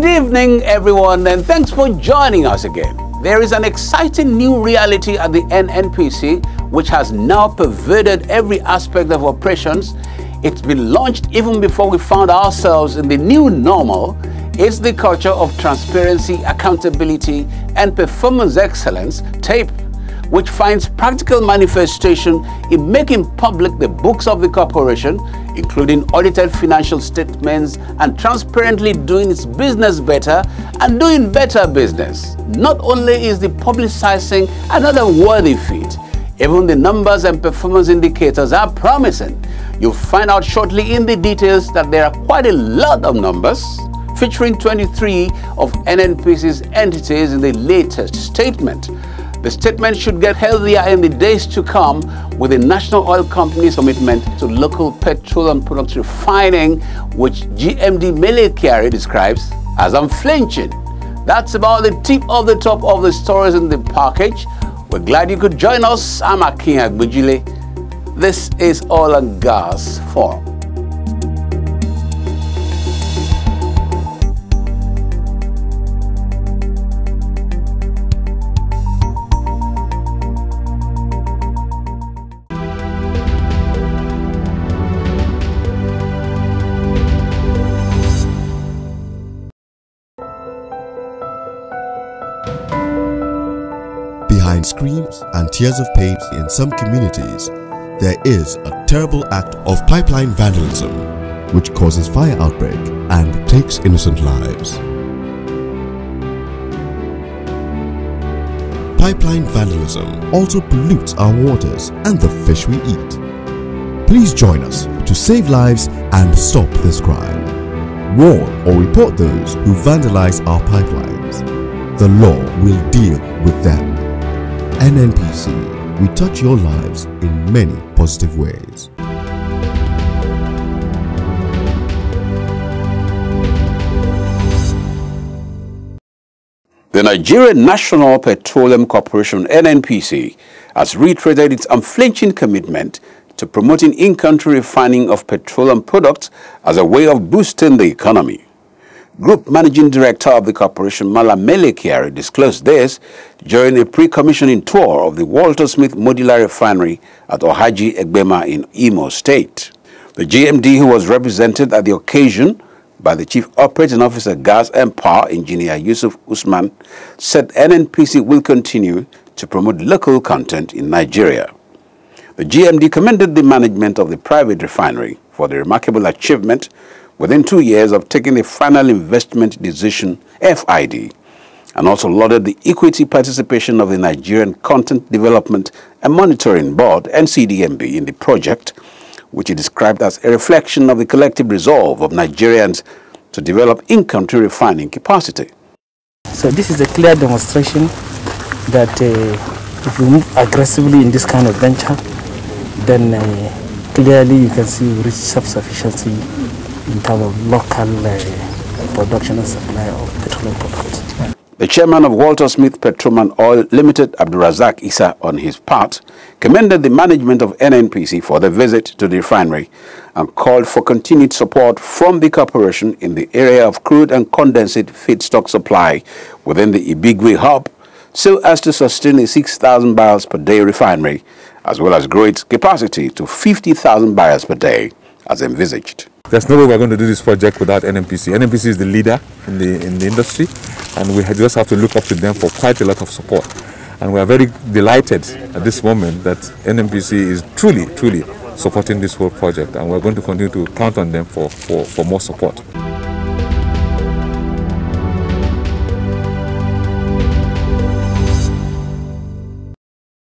Good evening, everyone, and thanks for joining us again. There is an exciting new reality at the NNPC, which has now pervaded every aspect of operations. It's been launched even before we found ourselves in the new normal. It's the culture of transparency, accountability, and performance excellence, TAPE, which finds practical manifestation in making public the books of the corporation, including audited financial statements, and transparently doing its business better and doing better business. Not only is the publicizing another worthy feat, even the numbers and performance indicators are promising. You'll find out shortly in the details that there are quite a lot of numbers, featuring 23 of NNPC's entities in the latest statement. The statement should get healthier in the days to come, with the National Oil Company's commitment to local petroleum products refining, which GMD Mele Kyari describes as unflinching. That's about the tip of the top of the stories in the package. We're glad you could join us. I'm Akin Agbujile. This is Oil and Gas Forum. Behind screams and tears of pain in some communities, there is a terrible act of pipeline vandalism which causes fire outbreak and takes innocent lives. Pipeline vandalism also pollutes our waters and the fish we eat. Please join us to save lives and stop this crime. Warn or report those who vandalize our pipelines. The law will deal with them. NNPC, we touch your lives in many positive ways. The Nigerian National Petroleum Corporation, NNPC, has reiterated its unflinching commitment to promoting in-country refining of petroleum products as a way of boosting the economy. Group Managing Director of the corporation, Mele Kyari, disclosed this during a pre-commissioning tour of the Walter Smith Modular Refinery at Ohaji Egbema in Imo State. The GMD, who was represented at the occasion by the Chief Operating Officer, Gas and Power, Engineer Yusuf Usman, said NNPC will continue to promote local content in Nigeria. The GMD commended the management of the private refinery for the remarkable achievement within 2 years of taking the final investment decision, FID, and also lauded the equity participation of the Nigerian Content Development and Monitoring Board, NCDMB, in the project, which he described as a reflection of the collective resolve of Nigerians to develop in-country refining capacity. So this is a clear demonstration that if we move aggressively in this kind of venture, then clearly you can see we reach self-sufficiency in terms of local production and supply of petroleum products. The chairman of Walter Smith Petroleum Oil Limited, Abdurazak Issa, on his part, commended the management of NNPC for the visit to the refinery and called for continued support from the corporation in the area of crude and condensate feedstock supply within the Ibigwe hub, so as to sustain a 6,000 barrels per day refinery, as well as grow its capacity to 50,000 barrels per day, as envisaged. There's no way we're going to do this project without NNPC. NNPC is the leader in the industry, and we just have to look up to them for quite a lot of support. And we are very delighted at this moment that NNPC is truly supporting this whole project, and we're going to continue to count on them for more support.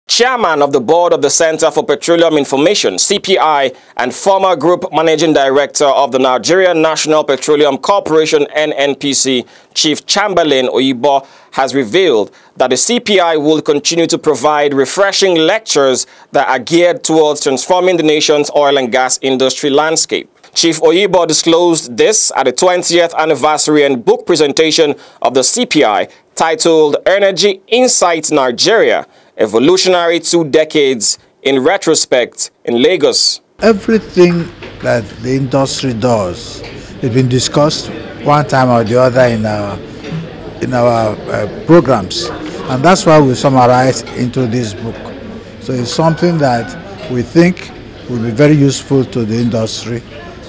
Chairman of the Board of the Center for Petroleum Information, CPI, and former Group Managing Director of the Nigerian National Petroleum Corporation, NNPC, Chief Chamberlain Oyibo, has revealed that the CPI will continue to provide refreshing lectures that are geared towards transforming the nation's oil and gas industry landscape. Chief Oyibo disclosed this at the 20th anniversary and book presentation of the CPI titled Energy Insight Nigeria, Evolutionary 2 Decades in Retrospect in Lagos. Everything that the industry does has been discussed one time or the other in our programs, and that's why we summarize into this book. So it's something that we think will be very useful to the industry,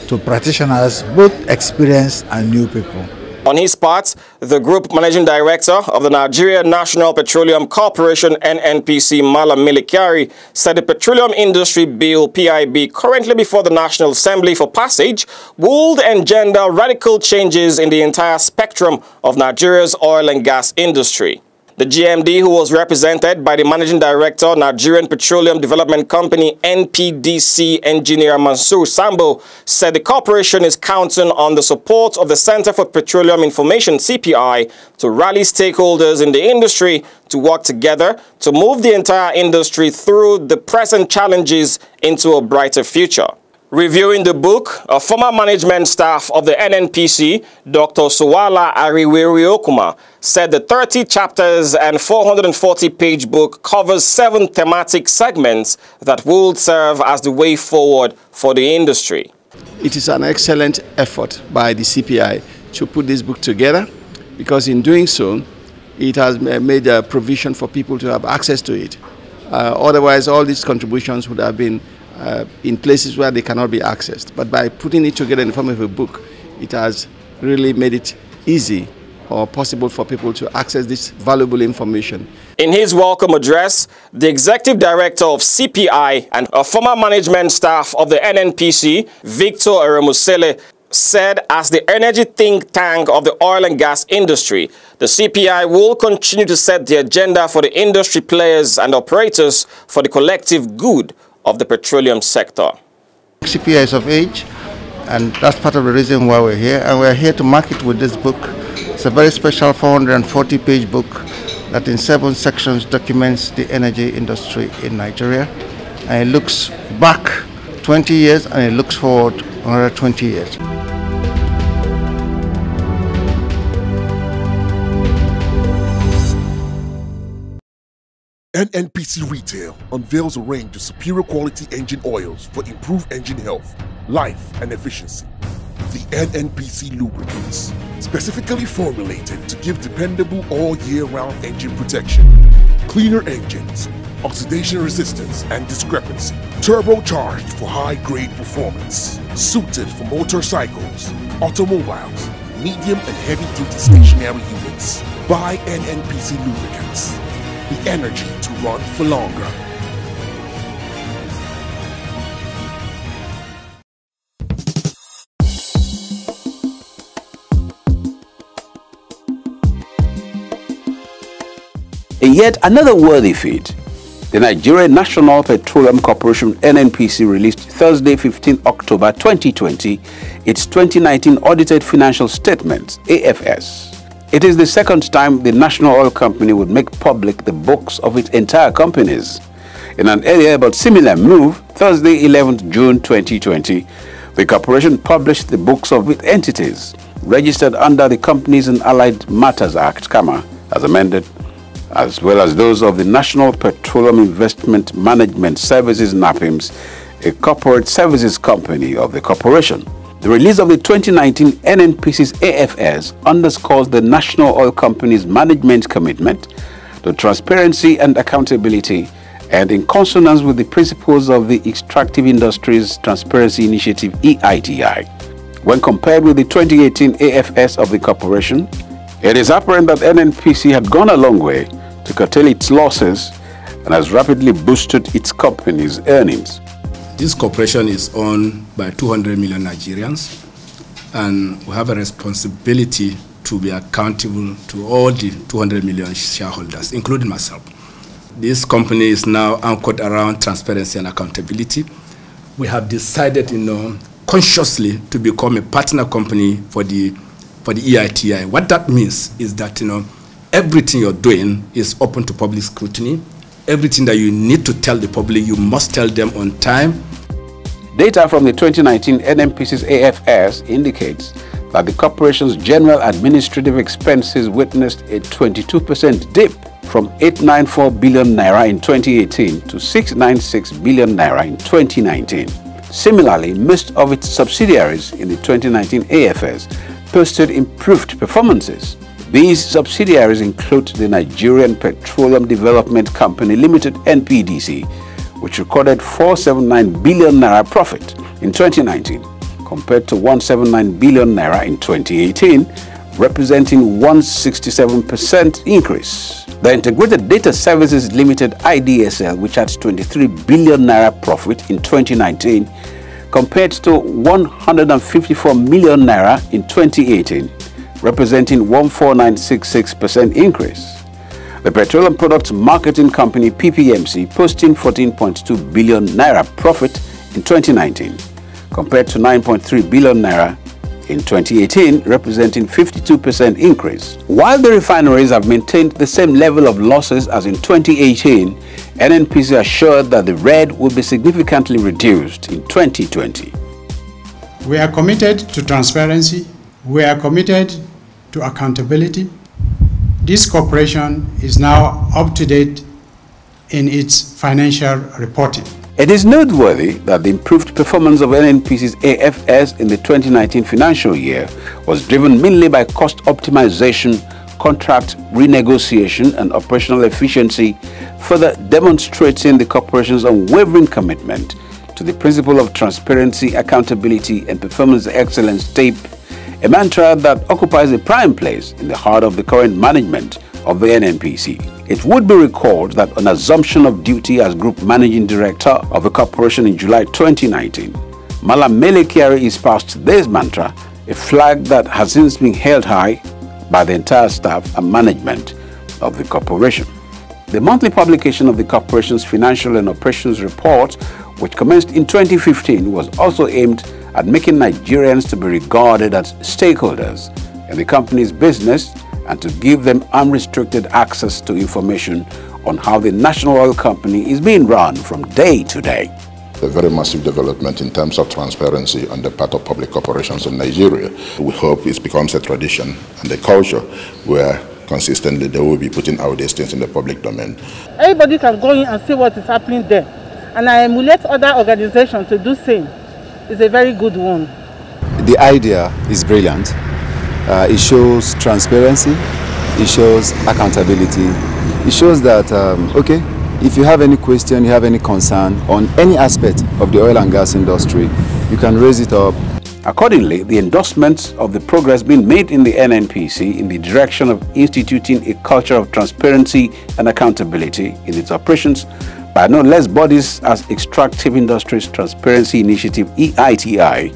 to practitioners, both experienced and new people. On his part, the Group Managing Director of the Nigeria National Petroleum Corporation NNPC, Malam Milikari, said the Petroleum Industry Bill PIB currently before the National Assembly for passage would engender radical changes in the entire spectrum of Nigeria's oil and gas industry. The GMD, who was represented by the Managing Director, Nigerian Petroleum Development Company, NPDC, Engineer Mansour Sambo, said the corporation is counting on the support of the Center for Petroleum Information, CPI, to rally stakeholders in the industry to work together to move the entire industry through the present challenges into a brighter future. Reviewing the book, a former management staff of the NNPC, Dr. Suwala Ariweriokuma, said the 30 chapters and 440-page book covers 7 thematic segments that will serve as the way forward for the industry. It is an excellent effort by the CPI to put this book together, because in doing so, it has made a provision for people to have access to it. Otherwise, all these contributions would have been in places where they cannot be accessed. But by putting it together in the form of a book, it has really made it easy or possible for people to access this valuable information. In his welcome address, the Executive Director of CPI and a former management staff of the NNPC, Victor Eremusele, said as the energy think tank of the oil and gas industry, the CPI will continue to set the agenda for the industry players and operators for the collective good of the petroleum sector. CPI is of age, and that's part of the reason why we're here, and we're here to mark it with this book. It's a very special 440-page book that in 7 sections documents the energy industry in Nigeria, and it looks back 20 years and it looks forward another 20 years. NNPC Retail unveils a range of superior quality engine oils for improved engine health, life, and efficiency. The NNPC lubricants, specifically formulated to give dependable all-year-round engine protection, cleaner engines, oxidation resistance and discrepancy, turbocharged for high-grade performance, suited for motorcycles, automobiles, medium and heavy-duty stationary units. Buy NNPC lubricants. The energy to run for longer. And yet another worthy feat. The Nigeria National Petroleum Corporation NNPC released Thursday 15 October 2020 its 2019 Audited Financial Statements, AFS. It is the second time the national oil company would make public the books of its entire companies. In an earlier but similar move, Thursday 11th June 2020, the corporation published the books of its entities, registered under the Companies and Allied Matters Act, as amended, as well as those of the National Petroleum Investment Management Services NAPIMS, a corporate services company of the corporation. The release of the 2019 NNPC's AFS underscores the national oil company's management commitment to transparency and accountability, and in consonance with the principles of the Extractive Industries Transparency Initiative (EITI). When compared with the 2018 AFS of the corporation, it is apparent that NNPC had gone a long way to curtail its losses and has rapidly boosted its company's earnings. This corporation is owned by 200 million Nigerians, and we have a responsibility to be accountable to all the 200 million shareholders, including myself. This company is now anchored around transparency and accountability. We have decided, consciously to become a partner company for the EITI. What that means is that, everything you're doing is open to public scrutiny. Everything that you need to tell the public, you must tell them on time. Data from the 2019 NNPC's AFS indicates that the corporation's general administrative expenses witnessed a 22% dip from 894 billion naira in 2018 to 696 billion naira in 2019. Similarly, most of its subsidiaries in the 2019 AFS posted improved performances. These subsidiaries include the Nigerian Petroleum Development Company Limited (NPDC), which recorded 479 billion naira profit in 2019 compared to 179 billion naira in 2018, representing 167% increase. The Integrated Data Services Limited (IDSL), which had 23 billion naira profit in 2019 compared to 154 million naira in 2018, representing 14966% increase. The Petroleum Products Marketing Company (PPMC) posting 14.2 billion naira profit in 2019 compared to 9.3 billion naira in 2018, representing 52% increase. While the refineries have maintained the same level of losses as in 2018, NNPC assured that the red will be significantly reduced in 2020. We are committed to transparency. We are committed to accountability. This corporation is now up to date in its financial reporting. It is noteworthy that the improved performance of NNPC's AFS in the 2019 financial year was driven mainly by cost optimization, contract renegotiation, and operational efficiency, further demonstrating the corporation's unwavering commitment to the principle of transparency, accountability, and performance excellence tape, a mantra that occupies a prime place in the heart of the current management of the NNPC. It would be recalled that on assumption of duty as Group Managing Director of the corporation in July 2019, Malam Mele Kyari espoused this mantra, a flag that has since been held high by the entire staff and management of the corporation. The monthly publication of the corporation's financial and operations report, which commenced in 2015, was also aimed at making Nigerians to be regarded as stakeholders in the company's business and to give them unrestricted access to information on how the national oil company is being run from day to day. A very massive development in terms of transparency on the part of public corporations in Nigeria. We hope it becomes a tradition and a culture where consistently they will be putting out these things in the public domain. Everybody can go in and see what is happening there. And I emulate other organizations to do the same. It's a very good one. The idea is brilliant. It shows transparency, it shows accountability, it shows that, okay, if you have any question, you have any concern on any aspect of the oil and gas industry, you can raise it up. Accordingly, the endorsement of the progress being made in the NNPC in the direction of instituting a culture of transparency and accountability in its operations by no less bodies as Extractive Industries Transparency Initiative (EITI),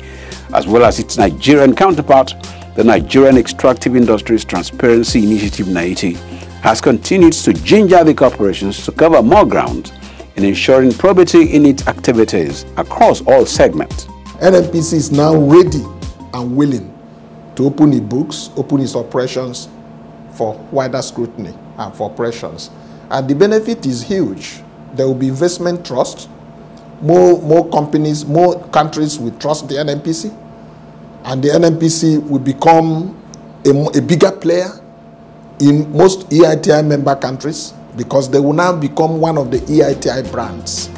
as well as its Nigerian counterpart, the Nigerian Extractive Industries Transparency Initiative (NAITI), has continued to ginger the corporations to cover more ground in ensuring probity in its activities across all segments. NNPC is now ready and willing to open its books, open its operations for wider scrutiny and for operations. And the benefit is huge. There will be investment trust. More companies, more countries will trust the NNPC. And the NNPC will become a bigger player in most EITI member countries because they will now become one of the EITI brands.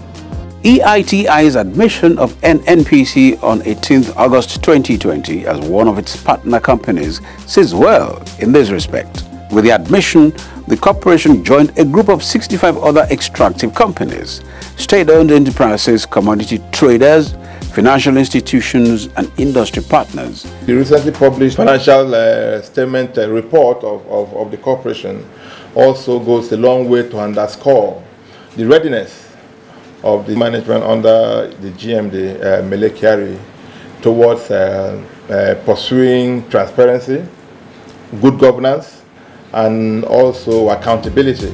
EITI's admission of NNPC on 18th August 2020 as one of its partner companies says well in this respect. With the admission, the corporation joined a group of 65 other extractive companies, state-owned enterprises, commodity traders, financial institutions, and industry partners. The recently published financial statement report of the corporation also goes a long way to underscore the readiness of the management under the GMD, Mele Kyari, towards pursuing transparency, good governance, and also accountability.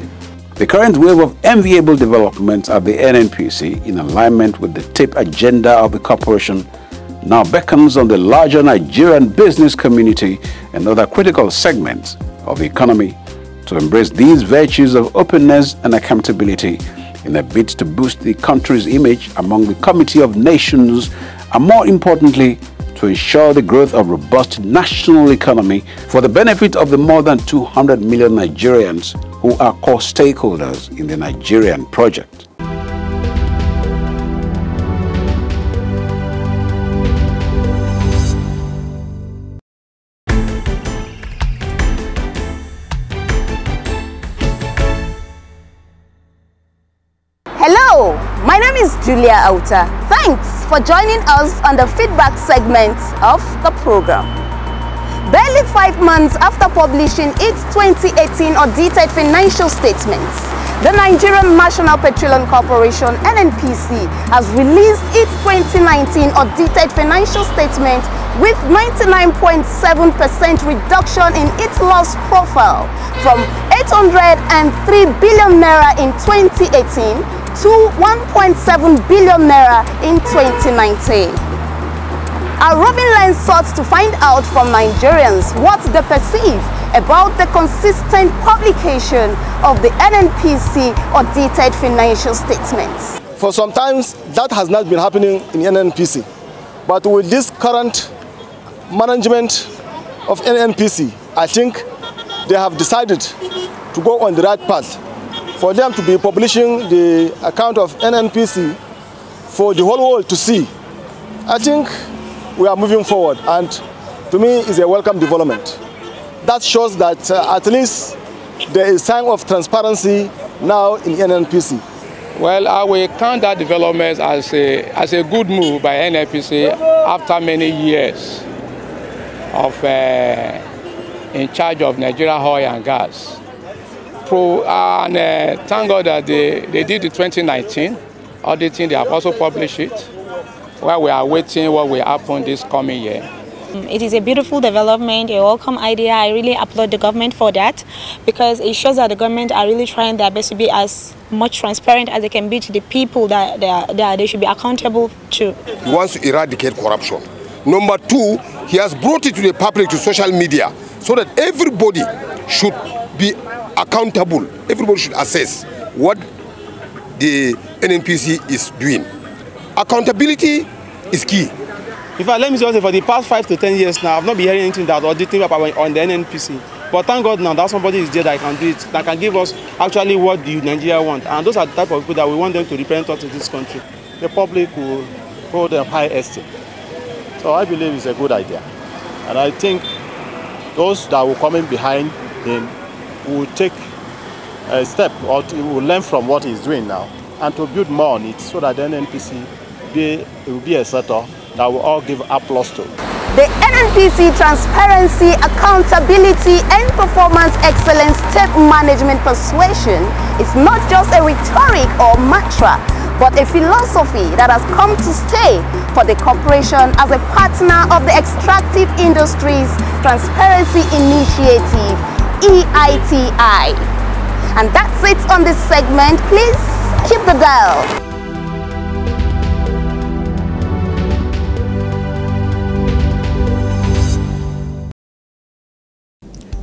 The current wave of enviable developments at the NNPC, in alignment with the TAPE agenda of the corporation, now beckons on the larger Nigerian business community and other critical segments of the economy to embrace these virtues of openness and accountability in a bid to boost the country's image among the Committee of Nations, and more importantly, to ensure the growth of robust national economy for the benefit of the more than 200 million Nigerians who are core stakeholders in the Nigerian project. Hello, my name is Julia Auta. Thanks for joining us on the feedback segment of the program. Barely 5 months after publishing its 2018 audited financial statements, the Nigerian National Petroleum Corporation (NNPC) has released its 2019 audited financial statement with 99.7% reduction in its loss profile from 803 billion naira in 2018 to 1.7 billion naira in 2019. Our roving lens sought to find out from Nigerians what they perceive about the consistent publication of the NNPC audited financial statements. For some time, that has not been happening in NNPC. But with this current management of NNPC, I think they have decided to go on the right path. For them to be publishing the account of NNPC for the whole world to see, I think we are moving forward, and to me is a welcome development. That shows that at least there is sign of transparency now in NNPC. Well, I will count that development as a good move by NNPC after many years of in charge of Nigeria oil and gas. Thank God that they did the 2019 auditing. They have also published it, while we are waiting what will happen this coming year. It is a beautiful development, a welcome idea. I really applaud the government for that, because it shows that the government are really trying their best to be as much transparent as they can be to the people that they should be accountable to. He wants to eradicate corruption. Number two, he has brought it to the public, to social media, so that everybody should be accountable. Everybody should assess what the NNPC is doing. Accountability is key. In fact, let me just say, for the past 5 to 10 years now, I've not been hearing anything that auditing on the NNPC. But thank God now that somebody is there that can do it, that can give us actually what the Nigeria want. And those are the type of people that we want them to represent us in this country. The public will hold them high esteem. So I believe it's a good idea. And I think those that will come in behind him will take a step, or will learn from what he's doing now, and to build more on it, so that the NNPC will be a sector that will all give applause to. The NNPC transparency, accountability, and performance excellence step management persuasion is not just a rhetoric or mantra, but a philosophy that has come to stay for the corporation as a partner of the Extractive Industries Transparency Initiative, EITI. And that's it on this segment. Please keep the dial.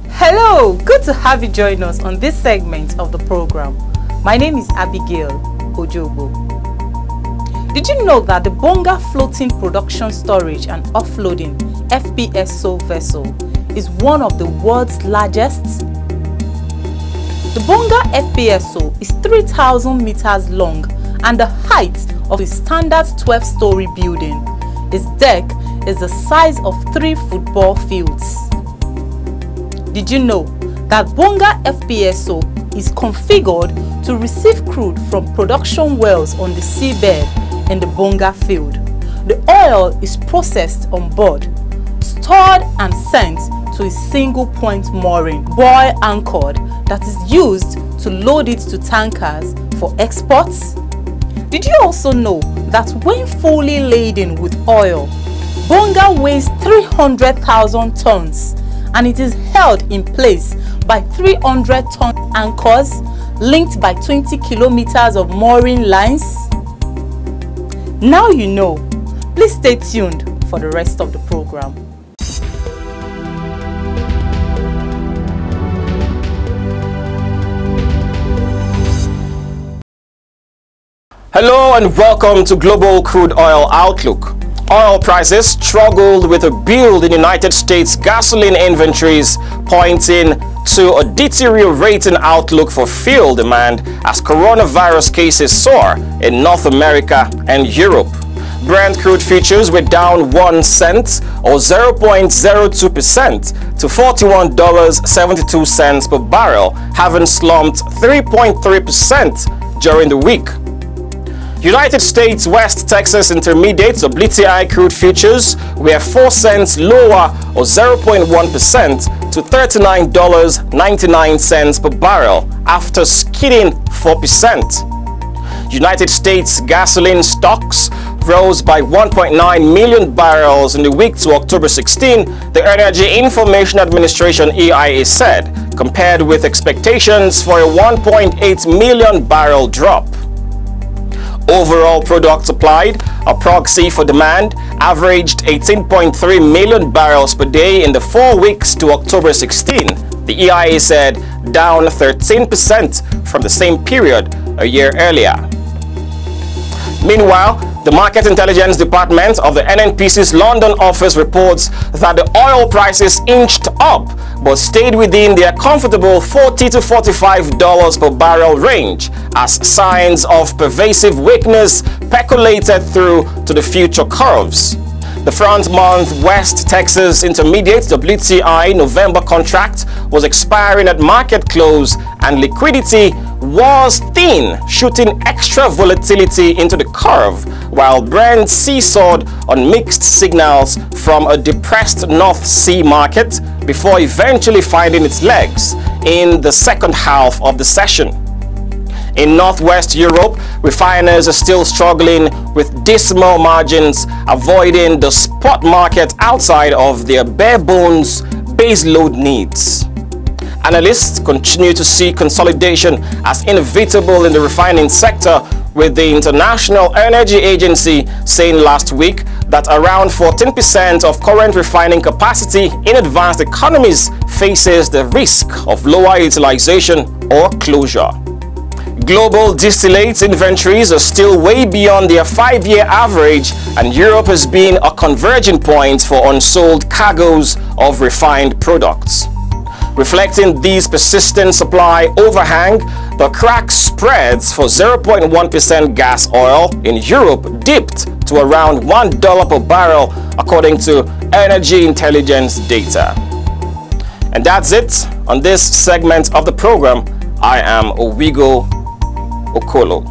Hello, good to have you join us on this segment of the program. My name is Abigail Ojobo. Did you know that the Bunga Floating Production Storage and Offloading FPSO vessel is one of the world's largest? The Bunga FPSO is 3,000 meters long and the height of a standard 12-story building. Its deck is the size of 3 football fields. Did you know that Bunga FPSO is configured to receive crude from production wells on the seabed in the Bunga field? The oil is processed on board, stored and sent to a single point mooring, buoy anchored, that is used to load it to tankers for exports. Did you also know that when fully laden with oil, Bunga weighs 300,000 tons and it is held in place by 300-ton anchors linked by 20 kilometers of mooring lines? Now you know. Please stay tuned for the rest of the program. Hello and welcome to Global Crude Oil Outlook. Oil prices struggled with a build in United States gasoline inventories, pointing to a deteriorating outlook for fuel demand as coronavirus cases soar in North America and Europe. Brent crude futures were down 1 cent or 0.02% to $41.72 per barrel, having slumped 3.3% during the week. United States West Texas Intermediate WTI crude futures were 4 cents lower or 0.1% to $39.99 per barrel after skidding 4%. United States gasoline stocks rose by 1.9 million barrels in the week to October 16, the Energy Information Administration EIA said, compared with expectations for a 1.8 million barrel drop. Overall product supplied, a proxy for demand, averaged 18.3 million barrels per day in the 4 weeks to October 16, the EIA said, down 13% from the same period a year earlier. Meanwhile, the Market Intelligence Department of the NNPC's London office reports that the oil prices inched up but stayed within their comfortable $40 to $45 per barrel range as signs of pervasive weakness percolated through to the future curves. The front-month West Texas Intermediate WTI November contract was expiring at market close and liquidity was thin, shooting extra volatility into the curve, while Brent seesawed on mixed signals from a depressed North Sea market before eventually finding its legs in the second half of the session. In Northwest Europe, refiners are still struggling with dismal margins, avoiding the spot market outside of their bare-bones baseload needs. Analysts continue to see consolidation as inevitable in the refining sector, with the International Energy Agency saying last week that around 14% of current refining capacity in advanced economies faces the risk of lower utilization or closure. Global distillate inventories are still way beyond their 5-year average, and Europe has been a converging point for unsold cargoes of refined products. Reflecting these persistent supply overhang, the crack spreads for 0.1% gas oil in Europe dipped to around $1 per barrel, according to Energy Intelligence data. And that's it on this segment of the program. I am Owigo Okolo.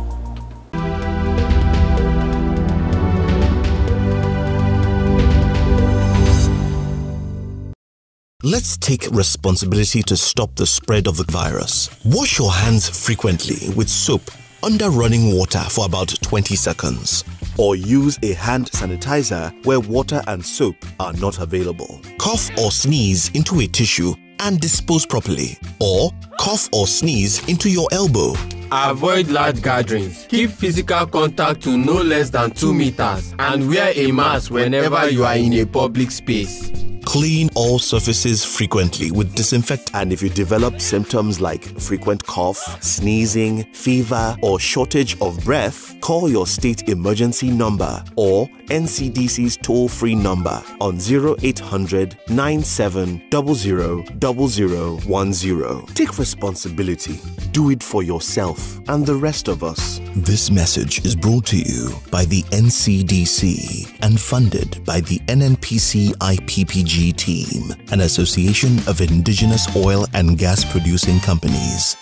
Let's take responsibility to stop the spread of the virus. Wash your hands frequently with soap under running water for about 20 seconds. Or use a hand sanitizer where water and soap are not available. Cough or sneeze into a tissue and dispose properly. Or cough or sneeze into your elbow. Avoid large gatherings. Keep physical contact to no less than 2 meters and wear a mask whenever you are in a public space. Clean all surfaces frequently with disinfectant. And if you develop symptoms like frequent cough, sneezing, fever, or shortage of breath, call your state emergency number or NCDC's toll-free number on 0800 97 00 0010. Take responsibility. Do it for yourself and the rest of us. This message is brought to you by the NCDC and funded by the NNPC IPPG team, an association of indigenous oil and gas producing companies.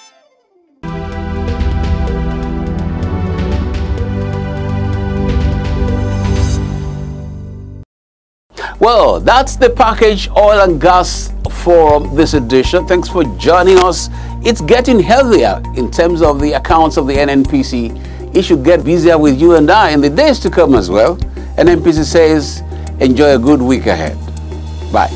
Well, that's the package Oil and Gas Forum this edition. Thanks for joining us. It's getting healthier in terms of the accounts of the NNPC. It should get busier with you and I in the days to come as well. NNPC says, enjoy a good week ahead. Bye.